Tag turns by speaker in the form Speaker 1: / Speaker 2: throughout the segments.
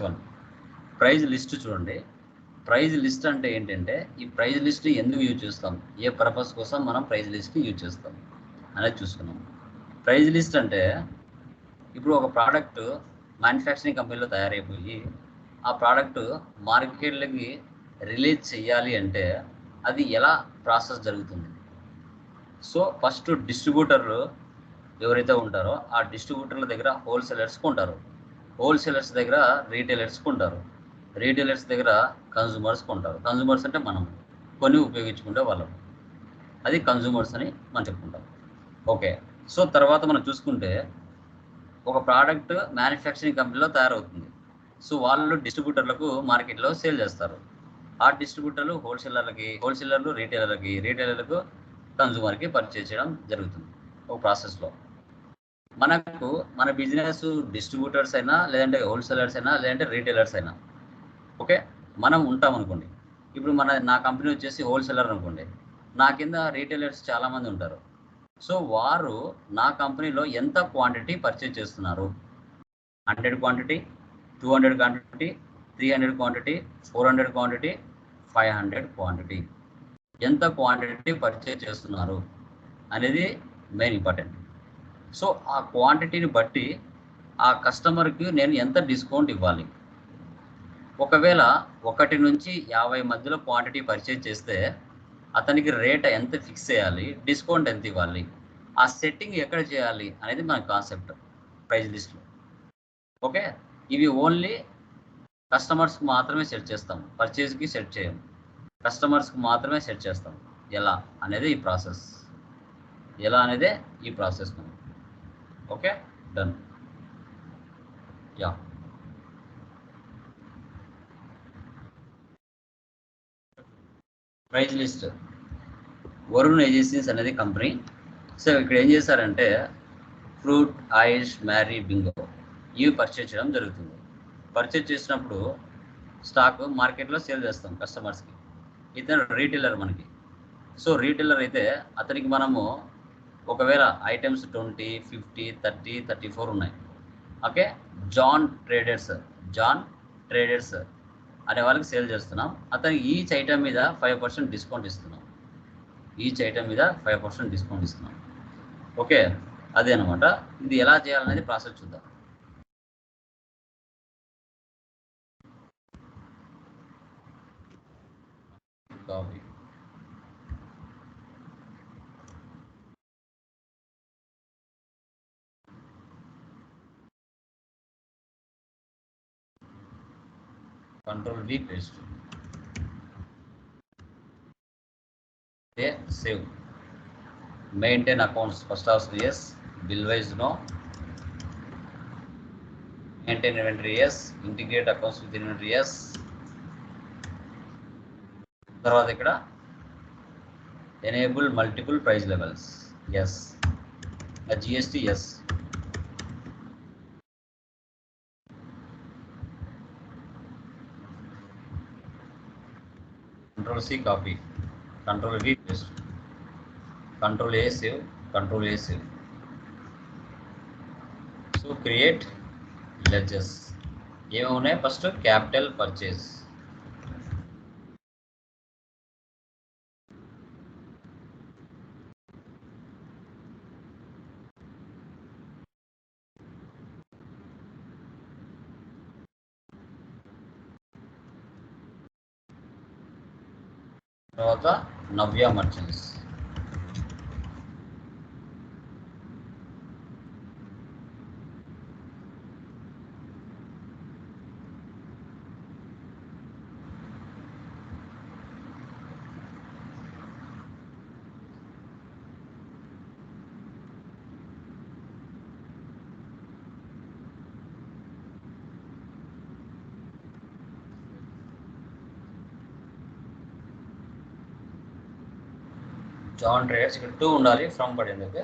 Speaker 1: One price list చూడండి. Price list అంటే ఏంటంటే ఈ ప్రైజ్ లిస్ట్ ఎందుకు యూజ్ చేస్తాం, ఏ పర్పస్ కోసం మనం ప్రైజ్ లిస్ట్ యూజ్ చేస్తాం అనేది చూసుకున్నాం. ప్రైజ్ లిస్ట్ అంటే ఇప్పుడు ఒక ప్రోడక్ట్ మ్యానుఫ్యాక్చరింగ్ కంపెనీలో తయారైపోయి ఆ ప్రోడక్ట్ మార్కెట్లకి రిలీజ్ చేయాలి అంటే అది ఎలా ప్రాసెస్ జరుగుతుంది. సో ఫస్ట్ డిస్ట్రిబ్యూటర్ ఎవరైతే ఉంటారో ఆ డిస్ట్రిబ్యూటర్ల దగ్గర హోల్సేలర్స్కి ఉంటారు, హోల్సేలర్స్ దగ్గర రీటైలర్స్కి ఉంటారు, రీటైలర్స్ దగ్గర కన్జ్యూమర్స్కి ఉంటారు. కన్జ్యూమర్స్ అంటే మనం కొని ఉపయోగించుకుంటే వాళ్ళం, అది కన్జ్యూమర్స్ అని మనం చెప్పుకుంటాం. ఓకే, సో తర్వాత మనం చూసుకుంటే ఒక ప్రోడక్ట్ మ్యానుఫ్యాక్చరింగ్ కంపెనీలో తయారవుతుంది. సో వాళ్ళు డిస్ట్రిబ్యూటర్లకు మార్కెట్లో సేల్ చేస్తారు. ఆ డిస్ట్రిబ్యూటర్లు హోల్సేలర్లు రీటైలర్లకు కన్జ్యూమర్కి పర్చేజ్ చేయడం జరుగుతుంది ఒక ప్రాసెస్లో. మనకు మన బిజినెస్ డిస్ట్రిబ్యూటర్స్ అయినా, లేదంటే హోల్సేలర్స్ అయినా, లేదంటే రీటైలర్స్ అయినా, ఓకే మనం ఉంటాం అనుకోండి. ఇప్పుడు నా కంపెనీ వచ్చేసి హోల్సేలర్ అనుకోండి, నా కింద రీటైలర్స్ చాలామంది ఉంటారు. సో వారు నా కంపెనీలో ఎంత క్వాంటిటీ పర్చేజ్ చేస్తున్నారు, 100 quantity, 200 quantity, 300 quantity, 400 quantity, 500 quantity, ఎంత క్వాంటిటీ పర్చేజ్ చేస్తున్నారు అనేది మెయిన్ ఇంపార్టెంట్. సో ఆ క్వాంటిటీని బట్టి ఆ కస్టమర్కి నేను ఎంత డిస్కౌంట్ ఇవ్వాలి. ఒకవేళ 1 నుంచి 50 మధ్యలో క్వాంటిటీ పర్చేజ్ చేస్తే అతనికి రేట్ ఎంత ఫిక్స్ చేయాలి, డిస్కౌంట్ ఎంత ఇవ్వాలి, ఆ సెట్టింగ్ ఎక్కడ చేయాలి అనేది మన కాన్సెప్ట్ ప్రైజ్ లిస్ట్లో. ఓకే, ఇవి ఓన్లీ కస్టమర్స్కి మాత్రమే సెట్ చేస్తాం, పర్చేజ్కి సెట్ చేయం, కస్టమర్స్కి మాత్రమే సెట్ చేస్తాం. ఎలా అనేది ఈ process, okay done. Yeah, price list Varun agencies అనేది కంపెనీ. సో ఇక్కడ ఏం చేశారంటే ఫ్రూట్, ఆయిష్, మ్యారీ, బింగో ఇవి పర్చేజ్ చేయడం జరుగుతుంది. పర్చేజ్ చేసినప్పుడు స్టాక్ మార్కెట్లో సేల్ చేస్తాం కస్టమర్స్కి. ఇతను రీటైలర్ మనకి. సో రీటైలర్ అయితే అతనికి మనము ఒకవేళ ఐటమ్స్ 20, 50, 30, 34 ఉన్నాయి. ఓకే, జాన్ ట్రేడర్స్ అనే వాళ్ళకి సేల్ చేస్తున్నాం. అతనికి ఈచ్ ఐటమ్ మీద 5% డిస్కౌంట్ ఇస్తున్నాం. ఓకే, అదే అనమాట. ఇది ఎలా చేయాలనేది ప్రాసెస్ చూద్దాం. Copy, Ctrl+V, paste. Save. Maintain accounts, first house yes, bill wise no, maintain inventory yes, integrate accounts with inventory yes. తర్వాత ఇక్కడ enable multiple price levels yes, GST yes. Ctrl+C copy, Ctrl+V paste, Ctrl+A save, Ctrl+A save. So create ledgers. ఏమేమి ఉన్నాయి, first capital purchase, తర్వాత నవ్య merchants, John traders. ఇక్కడ 2 ఉండాలి, from పడింది. Okay,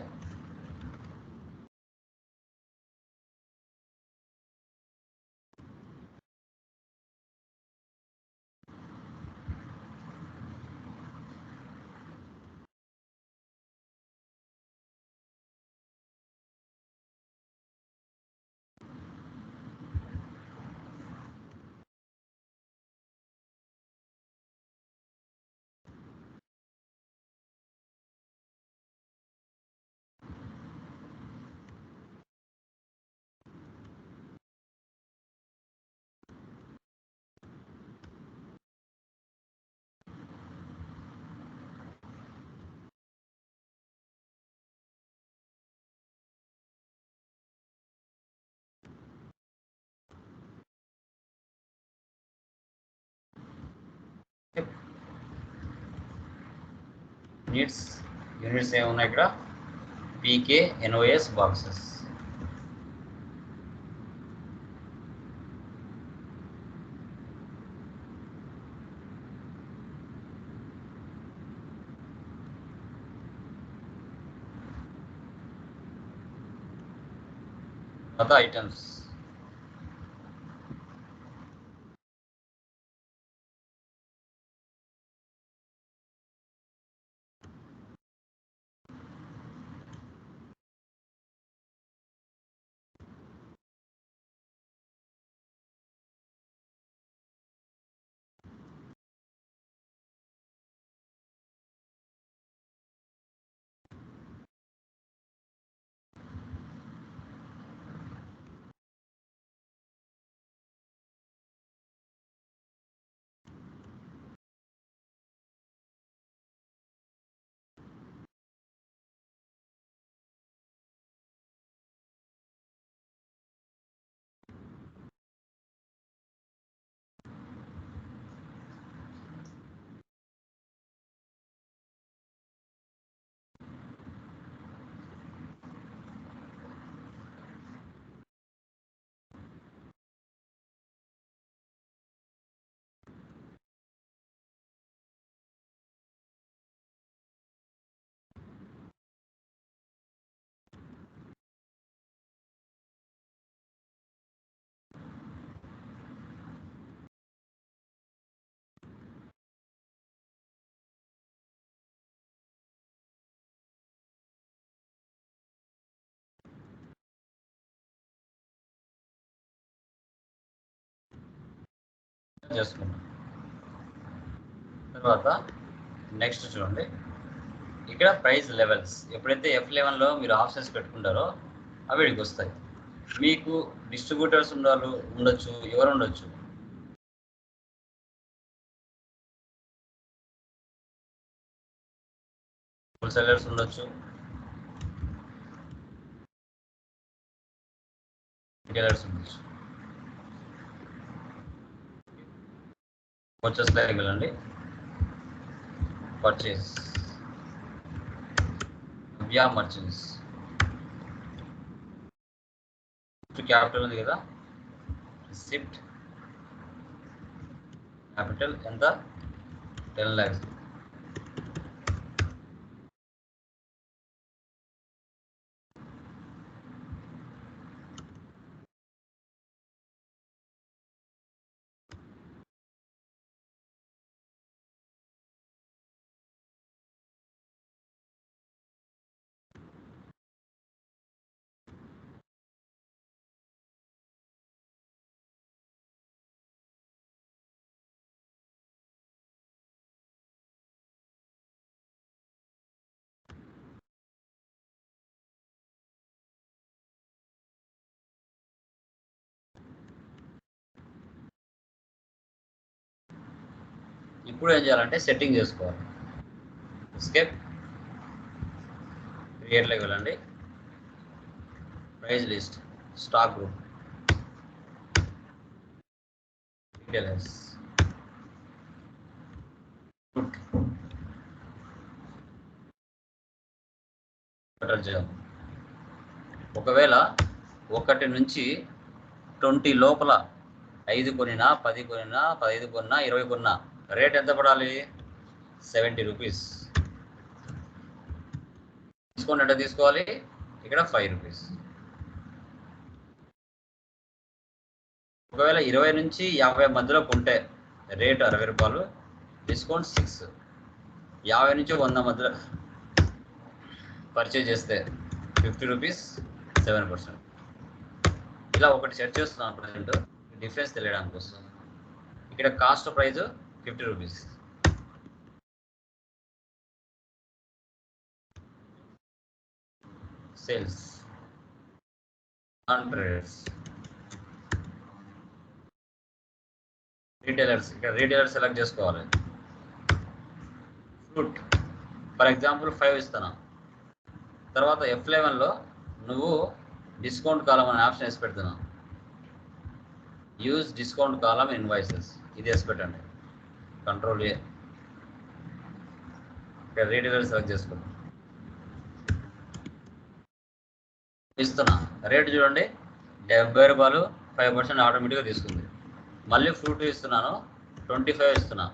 Speaker 1: units ఏమున్నాయి ఇక్కడ? పీకే ఎన్ఓఎస్ బాక్సెస్. తర్వాత ఐటమ్స్. చేసుకున్నాం. తర్వాత నెక్స్ట్ చూడండి, ఇక్కడ ప్రైస్ లెవెల్స్. ఎప్పుడైతే F11లో మీరు ఆప్షన్స్ పెట్టుకుంటారో అవి ఇక్కడికి వస్తాయి. మీకు డిస్ట్రిబ్యూటర్స్ ఉండొచ్చు, ఎవరు ఉండొచ్చు. హోల్సేలర్స్ ఉండొచ్చు, రిటైలర్స్ ఉండొచ్చు. వచ్చేస్తాయి వెళ్ళండి. పర్చేస్, వ్యా మర్చెంట్స్. క్యాపిటల్ ఉంది కదా, రిసిప్ట్ క్యాపిటల్ ఎంత? 10 lakhs. ఇప్పుడు ఏం చేయాలంటే సెట్టింగ్ చేసుకోవాలి. ఎస్కేప్, క్రియేట్లోకి వెళ్ళండి. Price list, stock group, retailers, ఒకవేళ 1 నుంచి 20 లోపల 5 కొనినా, 10 కొనినా, 15 కొన్నా, 20 కొన్నా రేట్ ఎంత పడాలి? 70 రూపీస్. డిస్కౌంట్ ఎంత తీసుకోవాలి? ఇక్కడ 5 రూపీస్. ఒకవేళ 20 నుంచి 50 మధ్యలో కొంటే రేట్ 60 రూపాయలు, డిస్కౌంట్ 6. 50 నుంచి 100 మధ్యలో పర్చేజ్ చేస్తే 50 రూపీస్, 7%. ఇలా ఒకటి సెట్ చేస్తున్నాను ప్రజెంట్, డిఫరెన్స్ తెలియడానికి కోసం. ఇక్కడ cost price 50 rupees. Sales, non traders, retailers. ఇక్కడ రిటైలర్ సెలెక్ట్ చేసుకోవాలి. ఫ్రూట్ ఫర్ ఎగ్జాంపుల్ 5 ఇస్తాను. తర్వాత F11లో నువ్వు డిస్కౌంట్ కాలం అనే ఆప్షన్ వేసి పెడుతున్నావు. యూజ్ డిస్కౌంట్ కాలం ఇన్వాయిసెస్, ఇది వేసి పెట్టండి. Control A. ఇక్కడ రీటైలర్ సెలెక్ట్ చేసుకుందాం. ఇస్తున్నా రేటు చూడండి, 70 రూపాయలు, 5% ఆటోమేటిక్గా తీసుకుంది. మళ్ళీ ఫ్రూట్ ఇస్తున్నాను, 25 ఇస్తున్నా,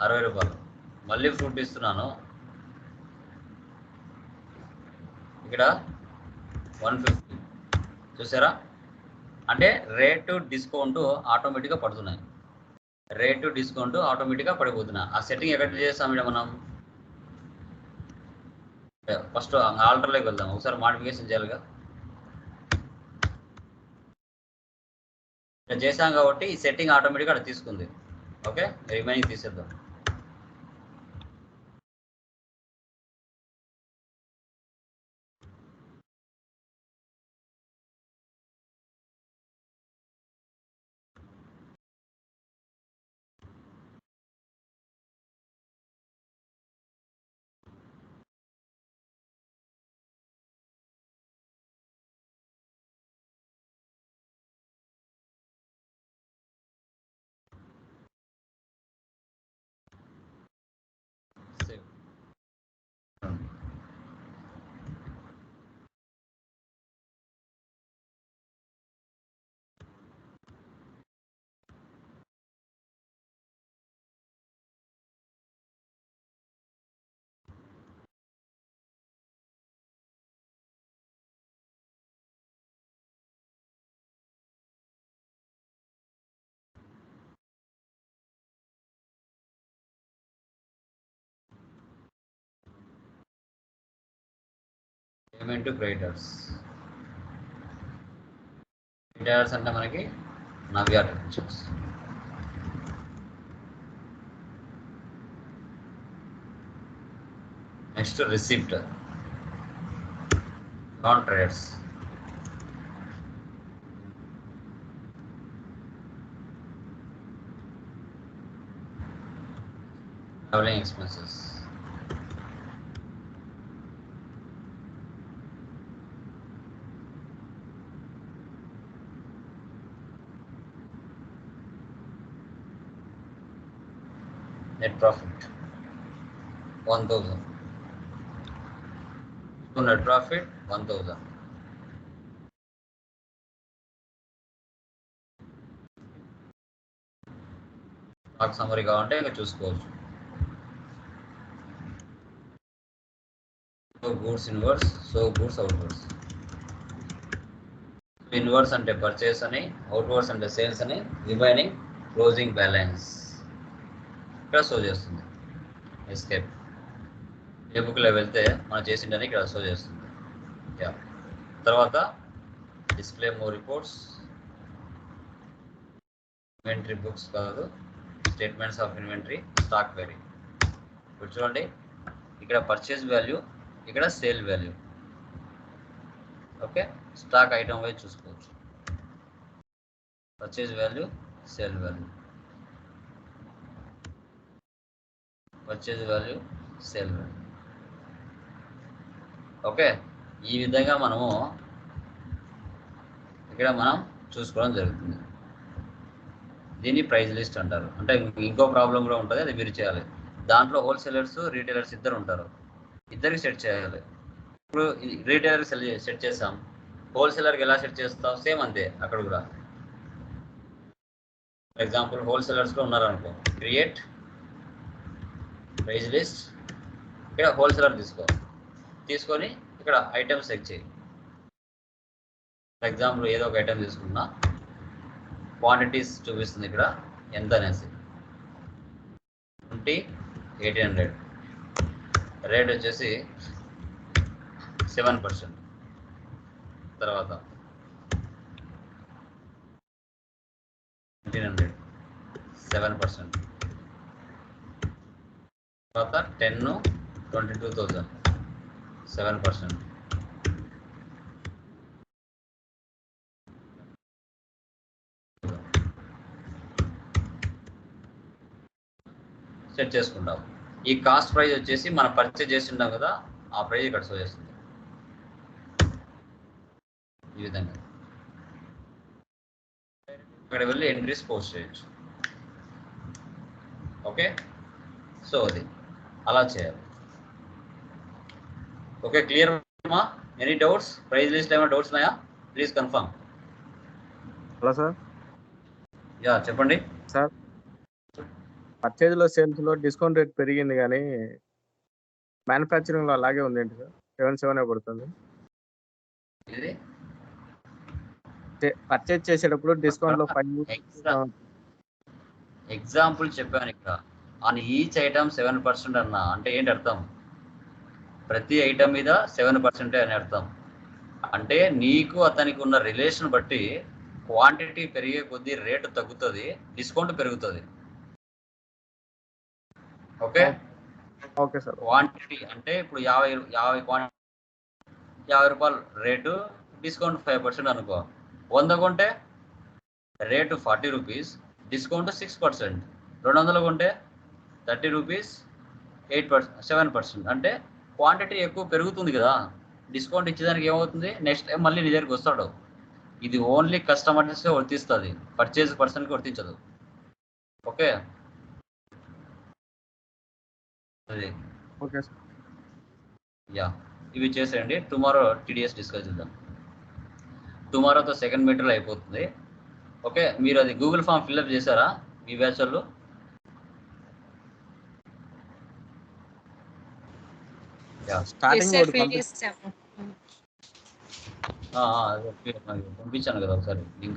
Speaker 1: 60 రూపాయలు. మళ్ళీ ఫ్రూట్ ఇస్తున్నాను, ఇక్కడ 150. చూసారా? అంటే రేటు డిస్కౌంట్ ఆటోమేటిక్గా పడుతున్నాయి. రేటు డిస్కౌంట్ ఆటోమేటిక్గా పడిపోతున్నాయి. ఆ సెట్టింగ్ ఎక్కడ చేస్తాం ఇక్కడ మనం? ఫస్ట్ ఆల్టర్లోకి వెళ్దాం, ఒకసారి మాడిఫికేషన్ చేయాలిగా. ఇక్కడ చేసాం కాబట్టి ఈ సెట్టింగ్ ఆటోమేటిక్గా అక్కడ తీసుకుంది. ఓకే, రిమైనింగ్ తీసేద్దాం. Save. Payment to creditors. Creditors అంటే మనకి నవ్య టెన్షన్స్. Next receipt, non traders. Travelling expenses. Net profit 1000. Net profit 1000. Stock summary కావాలంటే ఇంకా చూసుకోవచ్చు. So goods inwards, so goods outwards. Inwards అంటే పర్చేస్ అని, అవుట్వర్డ్స్ అంటే సేల్స్ అని, రిమైనింగ్ క్లోజింగ్ బ్యాలెన్స్ ఇక్కడ షో చేస్తుంది. ఎస్కేప్. ఏ బుక్లో వెళ్తే మనం చేసిందని ఇక్కడ షో చేస్తుంది. తర్వాత display more reports, inventory books కాదు, statements of inventory, stock query. ఇప్పుడు చూడండి, ఇక్కడ పర్చేస్ వాల్యూ, ఇక్కడ sale value. Okay, stock item wise చూసుకోవచ్చు. Purchase value, sale value, purchase value, sale value. Okay, ఈ విధంగా మనము ఇక్కడ మనం చూసుకోవడం జరుగుతుంది. దీన్ని ప్రైస్ లిస్ట్ అంటారు. అంటే ఇంకో ప్రాబ్లం కూడా ఉంటుంది, అది మీరు చేయాలి. దాంట్లో హోల్సేలర్స్, రీటైలర్స్ ఇద్దరు ఉంటారు, ఇద్దరికి సెట్ చేయాలి. ఇప్పుడు రీటైలర్కి సెట్ చేస్తాం, హోల్సేలర్కి ఎలా సెట్ చేస్తాం? సేమ్ అంతే అక్కడ కూడా. ఫర్ ఎగ్జాంపుల్ హోల్సేలర్స్లో ఉన్నారనుకో, క్రియేట్ ప్రైస్ లిస్ట్, ఇక్కడ హోల్సేలర్ తీసుకొని ఇక్కడ ఐటమ్స్ సెట్ చేయి. ఫర్ ఎగ్జాంపుల్ ఏదో ఒక ఐటమ్ తీసుకున్నా, క్వాంటిటీస్ చూపిస్తుంది ఇక్కడ ఎంత అనేసి, 1800. రేట్ వచ్చేసి 7%. తర్వాత 1800 7%. తర్వాత 10 22,000 7%. సెట్ చేసుకుంటాం. ఈ కాస్ట్ ప్రైస్ వచ్చేసి మనం పర్చేజ్ చేస్తుంటాం కదా, ఆ ప్రైస్ ఇక్కడ షో చేస్తుంది. ఈ విధంగా ఇక్కడ వెళ్ళి ఎంట్రీస్ పోస్ట్ చేయొచ్చు. ఓకే, సో అది అలా చేయాలి. ఓకే, క్లియర్ మా? Any doubts? ప్రైస్ లిస్ట్ ఏమైనా డౌట్స్ ఉన్నాయా? Please confirm.
Speaker 2: Hello sir.
Speaker 1: Yeah చెప్పండి
Speaker 2: సార్, పర్చేజ్ లో సేల్స్ లో డిస్కౌంట్ రేట్ పెరిగింది కానీ మ్యానుఫ్యాక్చరింగ్ లో అలాగే ఉంది ఏంటి సార్? 7 పడుతుంది.
Speaker 1: ఇది
Speaker 2: పర్చేజ్ చేసేటప్పుడు డిస్కౌంట్ లో 5
Speaker 1: ఎగ్జాంపుల్ చెప్పాను ఇక్కడ. ఆన్ ఈచ్ ఐటమ్ 7% అన్న అంటే ఏంటి అర్థం? ప్రతి ఐటమ్ మీద 7% అని అర్థం. అంటే నీకు అతనికి ఉన్న రిలేషన్ బట్టి క్వాంటిటీ పెరిగే కొద్దీ రేటు తగ్గుతుంది, డిస్కౌంట్ పెరుగుతుంది. Okay
Speaker 2: okay sir.
Speaker 1: క్వాంటిటీ అంటే ఇప్పుడు 50 రూపాయలు రేటు, డిస్కౌంట్ 5% అనుకో. 100 కొంటే రేటు 40 రూపీస్, డిస్కౌంట్ 6%. 200 కొంటే 30 రూపీస్, 7%. అంటే క్వాంటిటీ ఎక్కువ పెరుగుతుంది కదా, డిస్కౌంట్ ఇచ్చేదానికి ఏమవుతుంది, నెక్స్ట్ టైం మళ్ళీ నీ దగ్గరికి వస్తాడు. ఇది ఓన్లీ కస్టమర్స్కే వర్తిస్తుంది, పర్చేజ్ పర్సన్కి వర్తించదు. ఓకే అది
Speaker 2: ఓకే సార్.
Speaker 1: యా, ఇవి చేసేయండి. టుమారో టీడీఎస్ డిస్కస్ చేద్దాం. టుమారోతో సెకండ్ మీటర్లో అయిపోతుంది. ఓకే, మీరు అది గూగుల్ ఫామ్ ఫిల్అప్ చేశారా మీ బ్యాచ్ వాళ్ళు?
Speaker 2: స్టార్టింగ్
Speaker 1: పంపించాను కదా ఒకసారి లింక్.